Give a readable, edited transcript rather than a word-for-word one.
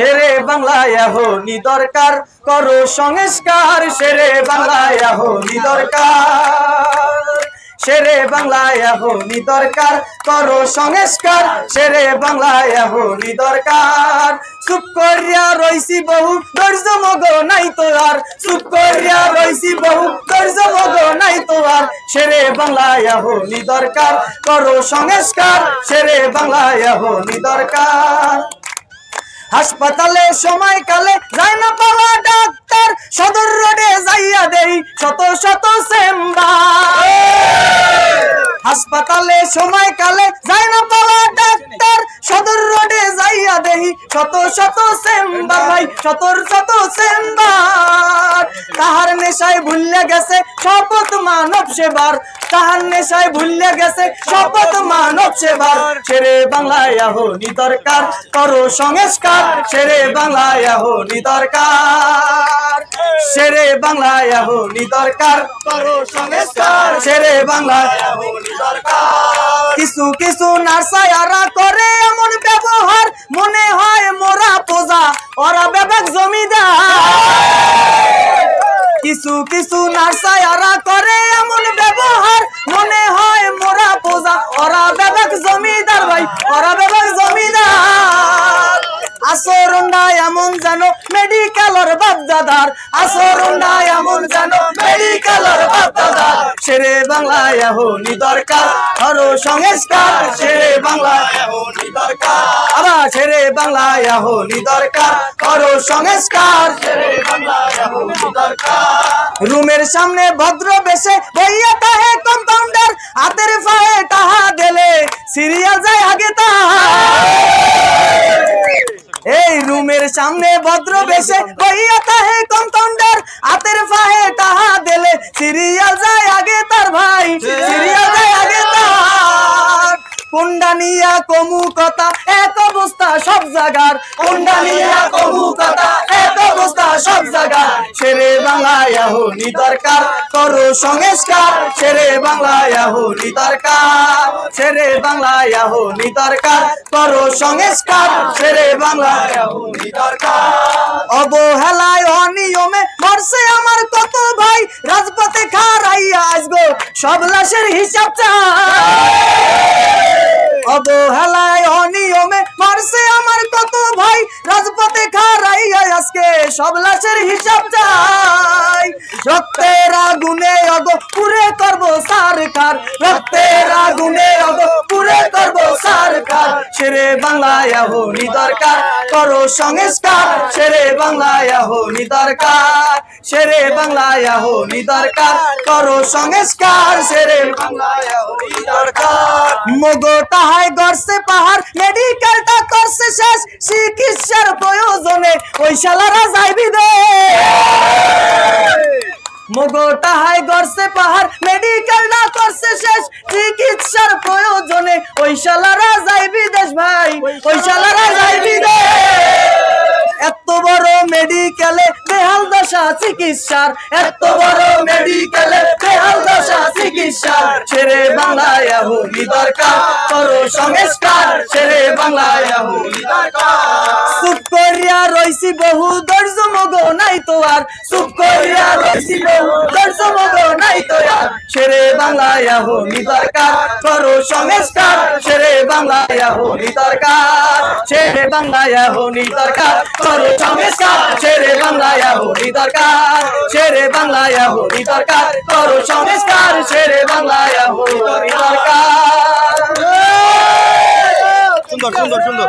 শেরে বাংলায় এখনই দরকার করো সংস্কার শেরে বাংলায় এখনই দরকার শেরে বাংলায় এখনই দরকার করো সংস্কার শেরে বাংলায় এখনই দরকার চুপ করিয়া রইছি বহু ধৈর্য মগ নাই তো আর চুপ করিয়া রইছি বহু ধৈর্য মগ নাই তো আর শেরে বাংলায় এখনই দরকার করো সংস্কার শেরে বাংলায় এখনই দরকার হাসপাতালে সময় কালে যায় না পাওয়া ডাক্তার সদর রোডে যাইয়া দেই শত শত চেম্বার হাসপাতালে সময় কালে যায় না পাওয়া ডাক্তার সদর রোডে যাইয়া দেই শত শত চেম্বার ভাই শত শত চেম্বার তাহার নেশায় ভুলিয়া গেছে শপথ মানব সেবার তাহার নেশায় ভুলিয়া গেছে শপথ মানব সেবার শেরে বাংলায় এখনই দরকার করো সংস্কার শেরে বাংলায় এখনই দরকার শেরে বাংলায় এখনই দরকার করো সংস্কার শেরে বাংলায় এখনই দরকার কিছু কিছু নার্সায়ারা করে এমন ব্যবহার মনে হয় মোরা পোজা ওরা বেবেক জমিদার কিছু কিছু নার্সায়ারা করে এমন ব্যবহার মনে হয় মোরা পোজা ওরা বেবেক জমিদার ভাই ওরা বেবেক জমিদার আচরণটা এমন জানো মেডিকেলের বাপদাদার আচরণটা এমন জানো মেডিকেলের বাপদাদার শেরে বাংলায় এখনই দরকার করো সংস্কার শেরে বাংলায় এখনই দরকার আবার শেরে বাংলায় এখনই দরকার করো সংস্কার শেরে বাংলায় এখনই দরকার রুমের সামনে ভদ্র বেশে বইয়া তাহে কম্পাউন্ডার হাতের ফায়ে টাহা দিলে সিরিয়াল যায় আগে তা এই রুমের সামনে ভদ্র বেশে বইয়া তাহে কম্পাউন্ডার হাতের ফায়ে টাহা দিলে সিরিয়াল যায় আগে তার ভাই সিরিয়াল যায় আগে তার কোনটা নিয়া কমু কথা এক অবস্থা সব জায়গার কোনটা নিয়া কমু কথা এক অবস্থা সব জায়গার শেরে বাংলায় এখনই দরকার করো সংস্কার শেরে বাংলায় এখনই দরকার শেরে বাংলায় এখনই দরকার করো সংস্কার শেরে বাংলায় এখনই দরকার অবহেলায় অনিয়মে মরছে আমার কত ভাই রাজপথে খারাইয়া আসবো সব লাশের হিসাব চাই অবহেলায় অনিয়মে মরছে আমার কত ভাই রাজপথে খারাইয়া আজকে সব লাশের হিসাব চাই রক্তের আগুনে অগো পুরে করবো সরকার রক্তের আগুনে অগো পুরে করবো সরকার শেরে বাংলায় এখনই দরকার করো সংস্কার শেরে বাংলায় এখনই দরকার শেরে বাংলায় এখনই দরকার করো সংস্কার শেরে বাংলায় এখনই দরকার মগো তাহাই গড়ছে পাহাড় মেডিকেলটা করছে শেষ চিকিৎসার প্রয়োজনে ওই শালারা যাইবি দে মগো তাহাই গড়ছে পাহাড় মেডিকেলটা করছে শেষ চিকিৎসার প্রয়োজনে ওই শালারা যাইবি দেশ ভাই ওই শালারা যাইবি দে এত বড় মেডিকেলে বেহাল দশা চিকিৎসার এত বড় মেডিকেলে বেহাল দশা চিকিৎসার শেরে বাংলায় এখনই দরকার করো সংস্কার শেরে বাংলায় এখনই দরকার চুপ করিয়া রইছি বহু ধৈর্য মগ নাই তো আর চুপ করিয়া রইছি বহু ধৈর্য মগ নাই তো আর শেরে বাংলায় এখনই দরকার করো সংস্কার শেরে বাংলায় এখনই দরকার শেরে বাংলায় এখনই দরকার করো সংস্কার শেরে বাংলায় এখনই দরকার শেরে বাংলায় এখনই দরকার করো সংস্কার শেরে বাংলায় এখনই দরকার সুন্দর সুন্দর সুন্দর